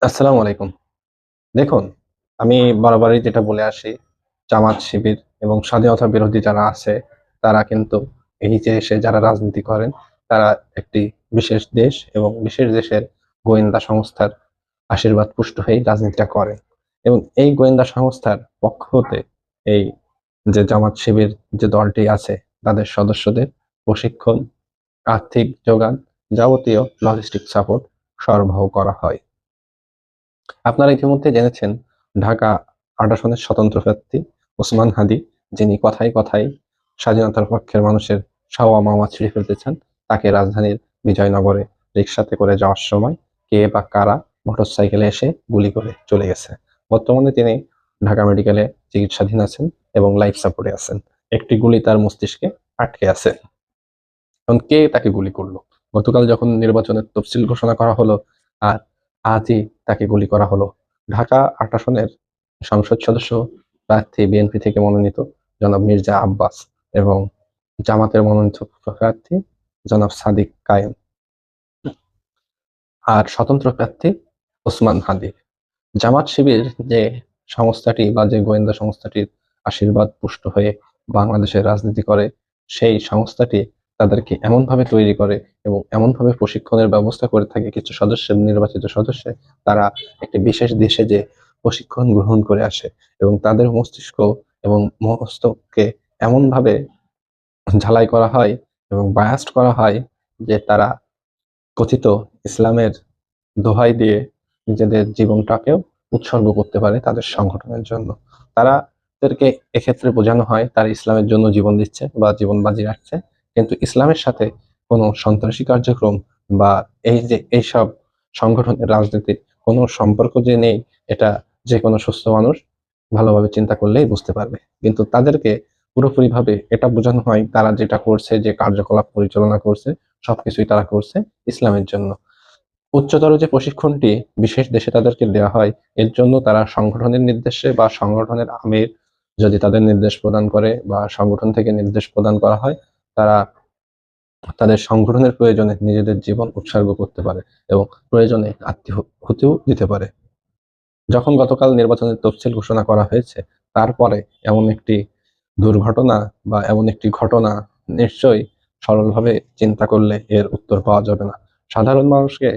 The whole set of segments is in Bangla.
আসসালামু আলাইকুম। দেখুন, আমি বরাবরই যেটা বলে আসি, জামাত শিবির এবং স্বাধীনতা বিরোধী যারা আছে, তারা কিন্তু এই যে এসে যারা রাজনীতি করেন, তারা একটি বিশেষ দেশ এবং বিশেষ দেশের গোয়েন্দা সংস্থার আশীর্বাদ পুষ্ট হয়েই রাজনীতিটা করেন। এবং এই গোয়েন্দা সংস্থার পক্ষ হতে এই যে জামাত শিবির যে দলটি আছে, তাদের সদস্যদের প্রশিক্ষণ, আর্থিক যোগান, যাবতীয় লজিস্টিক সাপোর্ট সরবরাহ করা হয়। আপনারা ইতিমধ্যে জেনেছেন ঢাকা ৮ আসনের স্বতন্ত্র প্রার্থী ওসমান হাদি, যিনি কথায় কথায় স্বাধীনতার পক্ষের মানুষের সাওয়া মাওয়া ছিঁড়ে ফেলতে চান, তাকে রাজধানীর বিজয়নগরে রিকশাতে করে যাওয়ার সময় কে বা কারা মোটরসাইকেলে এসে গুলি করে চলে গেছে। বর্তমানে তিনি ঢাকা মেডিকেলে চিকিৎসাধীন আছেন এবং লাইফ সাপোর্টে আছেন। একটি গুলি তার মস্তিষ্কে আটকে আছে। এখন কে তাকে গুলি করলো? গতকাল যখন নির্বাচনের তফসিল ঘোষণা করা হলো, আর আজই তাকে গুলি করা হলো। ঢাকা ৮ আসনের সংসদ সদস্য প্রার্থী বিএনপি থেকে মনোনীত জনাব মির্জা আব্বাস এবং জামাতের মনোনীত প্রার্থী জনাব সাদিক কায়েম আর স্বতন্ত্র প্রার্থী ওসমান হাদি। জামাত শিবির যে সংস্থাটি বা যে গোয়েন্দা সংস্থাটির আশীর্বাদ পুষ্ট হয়ে বাংলাদেশের রাজনীতি করে, সেই সংস্থাটি তাদেরকে এমনভাবে তৈরি করে এবং এমনভাবে প্রশিক্ষণের ব্যবস্থা করে থাকে কিছু সদস্যের, নির্বাচিত সদস্য তারা একটি বিশেষ দেশে যে প্রশিক্ষণ গ্রহণ করে আসে এবং তাদের মস্তিষ্ক এবং মস্তককে এমনভাবে ঝালাই করা হয় এবং বায়াস্ট করা হয় যে তারা কথিত ইসলামের দোহাই দিয়ে নিজেদের জীবনটাকেও উৎসর্গ করতে পারে তাদের সংগঠনের জন্য। তাদেরকে এক্ষেত্রে বোঝানো হয় তারা ইসলামের জন্য জীবন দিচ্ছে বা জীবন বাজি রাখছে, কিন্তু ইসলামের সাথে কোনো সন্ত্রাসী কার্যক্রম বা এই যে এইসব সংগঠনের রাজনীতির কোনো সম্পর্ক যে নেই, এটা যে কোনো সুস্থ মানুষ ভালোভাবে চিন্তা করলেই বুঝতে পারবে। কিন্তু তাদেরকে পুরোপুরিভাবে এটা বোঝানো হয় তারা যেটা করছে, যে কার্যকলাপ পরিচালনা করছে, সবকিছুই তারা করছে ইসলামের জন্য। উচ্চতর যে প্রশিক্ষণটি বিশেষ দেশে তাদেরকে দেওয়া হয়, এর জন্য তারা সংগঠনের নির্দেশে বা সংগঠনের আমির যদি তাদের নির্দেশ প্রদান করে বা সংগঠন থেকে নির্দেশ প্রদান করা হয়, তারা তাদের সংগঠনের প্রয়োজনে নিজেদের জীবন উৎসর্গ করতে পারে এবং প্রয়োজনে আত্মীয়তাও দিতে পারে। যখন গতকাল নির্বাচনের তফসিল ঘোষণা করা হয়েছে, তারপরে এমন একটি দুর্ঘটনা বা এমন একটি ঘটনা নিশ্চয়ই সরলভাবে চিন্তা করলে এর উত্তর পাওয়া যাবে না। সাধারণ মানুষকে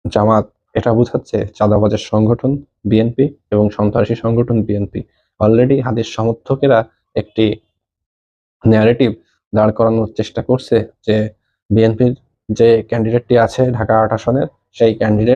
জামাত এটা বোঝাচ্ছে চাঁদাবাজের সংগঠন বিএনপি এবং সন্ত্রাসী সংগঠন বিএনপি। অলরেডি হাদির সমর্থকেরা একটি ন্যারেটিভ দাঁড় করানোর চেষ্টা করছে যে বিএনপির যে ক্যান্ডিডেটটি আছে ঢাকা ৮ আসনের, সেই ক্যান্ডিডেট